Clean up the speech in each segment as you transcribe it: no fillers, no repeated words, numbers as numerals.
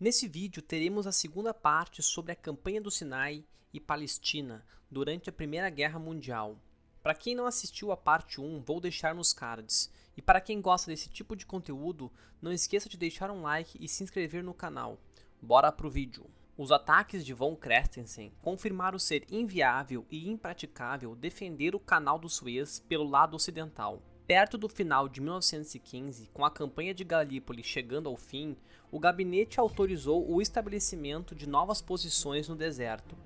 Nesse vídeo teremos a segunda parte sobre a campanha do Sinai e Palestina durante a Primeira Guerra Mundial. Para quem não assistiu a parte 1, vou deixar nos cards. E para quem gosta desse tipo de conteúdo, não esqueça de deixar um like e se inscrever no canal. Bora pro vídeo! Os ataques de von Christensen confirmaram ser inviável e impraticável defender o Canal do Suez pelo lado ocidental. Perto do final de 1915, com a campanha de Galípoli chegando ao fim, o gabinete autorizou o estabelecimento de novas posições no deserto,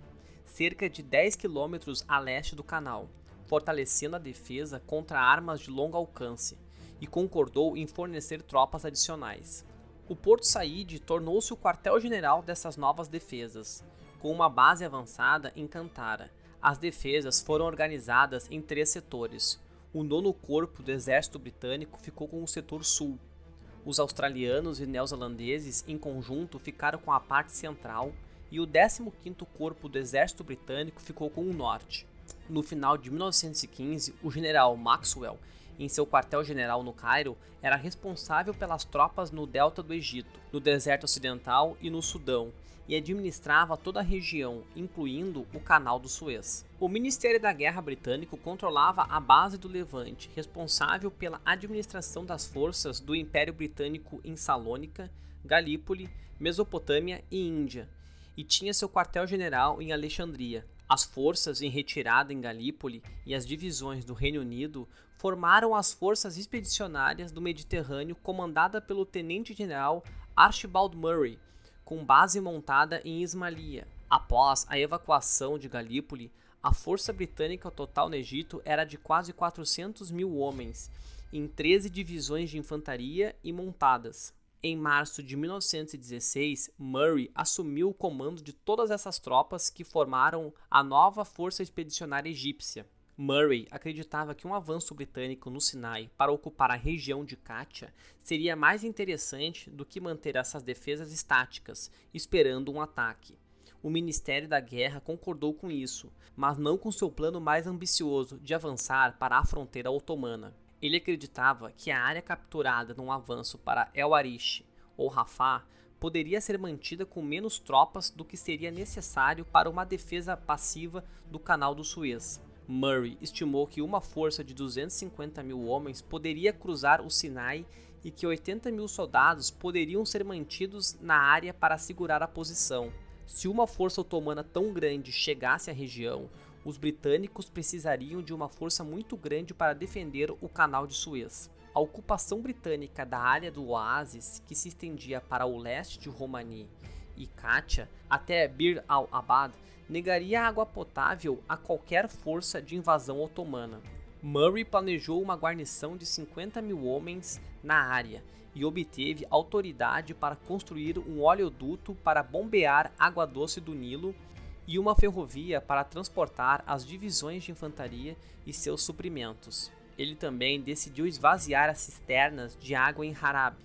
cerca de 10 quilômetros a leste do canal, fortalecendo a defesa contra armas de longo alcance, e concordou em fornecer tropas adicionais. O Porto Said tornou-se o quartel-general dessas novas defesas, com uma base avançada em Cantara. As defesas foram organizadas em 3 setores. O 9º Corpo do Exército Britânico ficou com o setor sul. Os australianos e neozelandeses, em conjunto, ficaram com a parte central e o 15º Corpo do Exército Britânico ficou com o norte. No final de 1915, o general Maxwell, em seu quartel-general no Cairo, era responsável pelas tropas no delta do Egito, no deserto ocidental e no Sudão, e administrava toda a região, incluindo o Canal do Suez. O Ministério da Guerra britânico controlava a base do Levante, responsável pela administração das forças do Império Britânico em Salônica, Galípoli, Mesopotâmia e Índia, e tinha seu quartel-general em Alexandria. As forças em retirada em Galípoli e as divisões do Reino Unido formaram as Forças Expedicionárias do Mediterrâneo comandada pelo tenente-general Archibald Murray, com base montada em Ismailia. Após a evacuação de Galípoli, a força britânica total no Egito era de quase 400 mil homens, em 13 divisões de infantaria e montadas. Em março de 1916, Murray assumiu o comando de todas essas tropas que formaram a nova Força Expedicionária Egípcia. Murray acreditava que um avanço britânico no Sinai para ocupar a região de Katia seria mais interessante do que manter essas defesas estáticas, esperando um ataque. O Ministério da Guerra concordou com isso, mas não com seu plano mais ambicioso de avançar para a fronteira otomana. Ele acreditava que a área capturada num avanço para El Arish ou Rafah poderia ser mantida com menos tropas do que seria necessário para uma defesa passiva do Canal do Suez. Murray estimou que uma força de 250 mil homens poderia cruzar o Sinai e que 80 mil soldados poderiam ser mantidos na área para segurar a posição. Se uma força otomana tão grande chegasse à região, os britânicos precisariam de uma força muito grande para defender o Canal de Suez. A ocupação britânica da área do oásis, que se estendia para o leste de Romani e Katia até Bir al-Abad, negaria água potável a qualquer força de invasão otomana. Murray planejou uma guarnição de 50 mil homens na área e obteve autoridade para construir um oleoduto para bombear água doce do Nilo e uma ferrovia para transportar as divisões de infantaria e seus suprimentos. Ele também decidiu esvaziar as cisternas de água em Harab,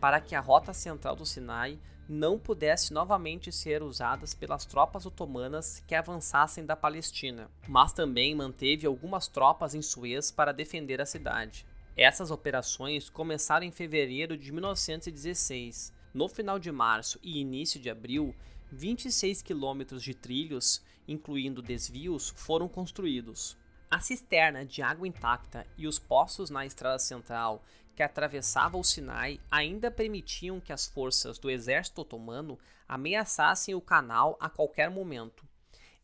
para que a rota central do Sinai não pudesse novamente ser usada pelas tropas otomanas que avançassem da Palestina, mas também manteve algumas tropas em Suez para defender a cidade. Essas operações começaram em fevereiro de 1916. No final de março e início de abril, 26 quilômetros de trilhos, incluindo desvios, foram construídos. A cisterna de água intacta e os poços na estrada central que atravessava o Sinai ainda permitiam que as forças do exército otomano ameaçassem o canal a qualquer momento.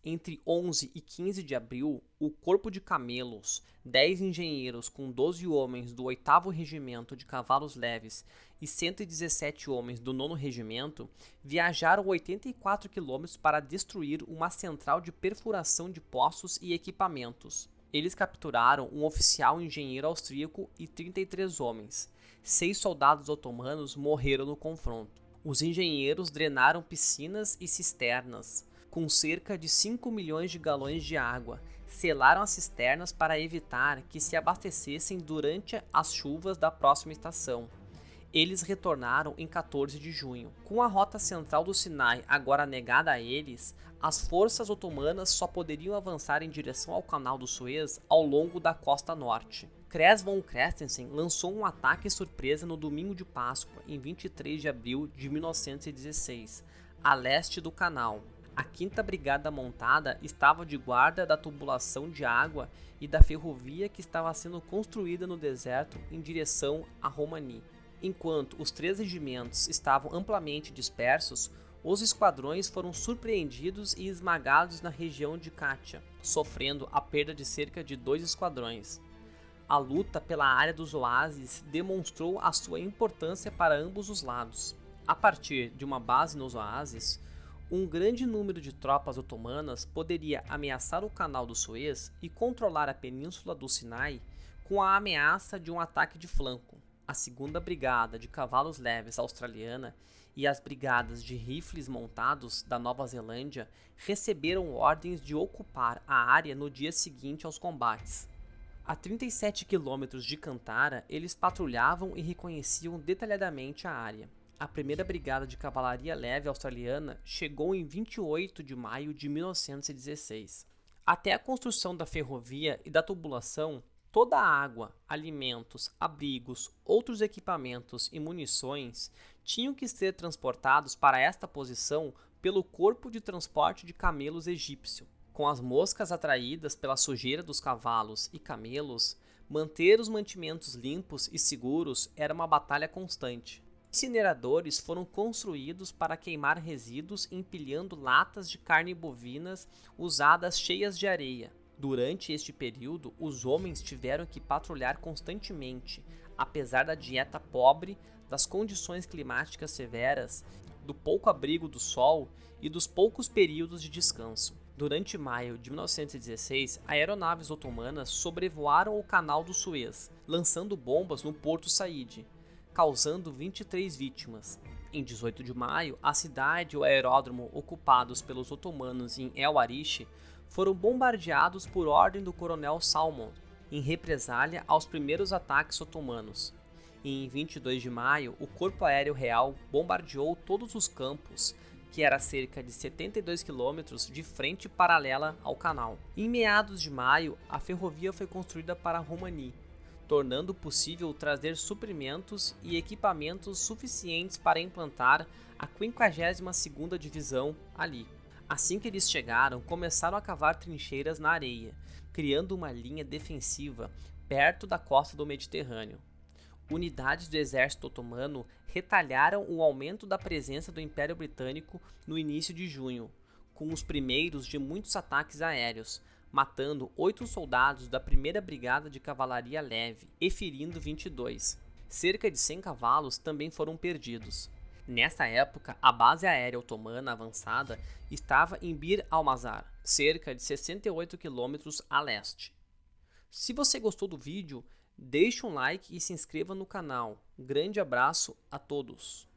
Entre 11 e 15 de abril, o Corpo de Camelos, 10 engenheiros com 12 homens do 8º Regimento de Cavalos Leves e 117 homens do 9º Regimento, viajaram 84 quilômetros para destruir uma central de perfuração de poços e equipamentos. Eles capturaram um oficial engenheiro austríaco e 33 homens. 6 soldados otomanos morreram no confronto. Os engenheiros drenaram piscinas e cisternas, com cerca de 5 milhões de galões de água. Selaram as cisternas para evitar que se abastecessem durante as chuvas da próxima estação. Eles retornaram em 14 de junho. Com a rota central do Sinai agora negada a eles, as forças otomanas só poderiam avançar em direção ao Canal do Suez ao longo da costa norte. Kress von Christensen lançou um ataque surpresa no domingo de Páscoa, em 23 de abril de 1916, a leste do canal. A 5ª Brigada Montada estava de guarda da tubulação de água e da ferrovia que estava sendo construída no deserto em direção a Romani. Enquanto os 3 regimentos estavam amplamente dispersos, os esquadrões foram surpreendidos e esmagados na região de Katia, sofrendo a perda de cerca de 2 esquadrões. A luta pela área dos oásis demonstrou a sua importância para ambos os lados. A partir de uma base nos oásis, um grande número de tropas otomanas poderia ameaçar o Canal do Suez e controlar a península do Sinai com a ameaça de um ataque de flanco. A 2ª Brigada de Cavalos Leves australiana e as brigadas de rifles montados da Nova Zelândia receberam ordens de ocupar a área no dia seguinte aos combates. A 37 quilômetros de Kantara, eles patrulhavam e reconheciam detalhadamente a área. A 1ª Brigada de Cavalaria Leve australiana chegou em 28 de maio de 1916. Até a construção da ferrovia e da tubulação, toda a água, alimentos, abrigos, outros equipamentos e munições tinham que ser transportados para esta posição pelo corpo de transporte de camelos egípcio. Com as moscas atraídas pela sujeira dos cavalos e camelos, manter os mantimentos limpos e seguros era uma batalha constante. Incineradores foram construídos para queimar resíduos empilhando latas de carne bovinas usadas cheias de areia. Durante este período, os homens tiveram que patrulhar constantemente, apesar da dieta pobre, das condições climáticas severas, do pouco abrigo do sol e dos poucos períodos de descanso. Durante maio de 1916, aeronaves otomanas sobrevoaram o Canal do Suez, lançando bombas no Porto Said, causando 23 vítimas. Em 18 de maio, a cidade e o aeródromo ocupados pelos otomanos em El Arish foram bombardeados por ordem do coronel Salmon, em represália aos primeiros ataques otomanos. E em 22 de maio, o Corpo Aéreo Real bombardeou todos os campos, que era cerca de 72 quilômetros de frente paralela ao canal. Em meados de maio, a ferrovia foi construída para Romani, tornando possível trazer suprimentos e equipamentos suficientes para implantar a 52ª Divisão ali. Assim que eles chegaram, começaram a cavar trincheiras na areia, criando uma linha defensiva perto da costa do Mediterrâneo. Unidades do exército otomano retalharam o aumento da presença do Império Britânico no início de junho, com os primeiros de muitos ataques aéreos, matando 8 soldados da 1ª Brigada de Cavalaria Leve e ferindo 22. Cerca de 100 cavalos também foram perdidos. Nessa época, a base aérea otomana avançada estava em Bir al-Mazar, cerca de 68 quilômetros a leste. Se você gostou do vídeo, deixe um like e se inscreva no canal. Um grande abraço a todos!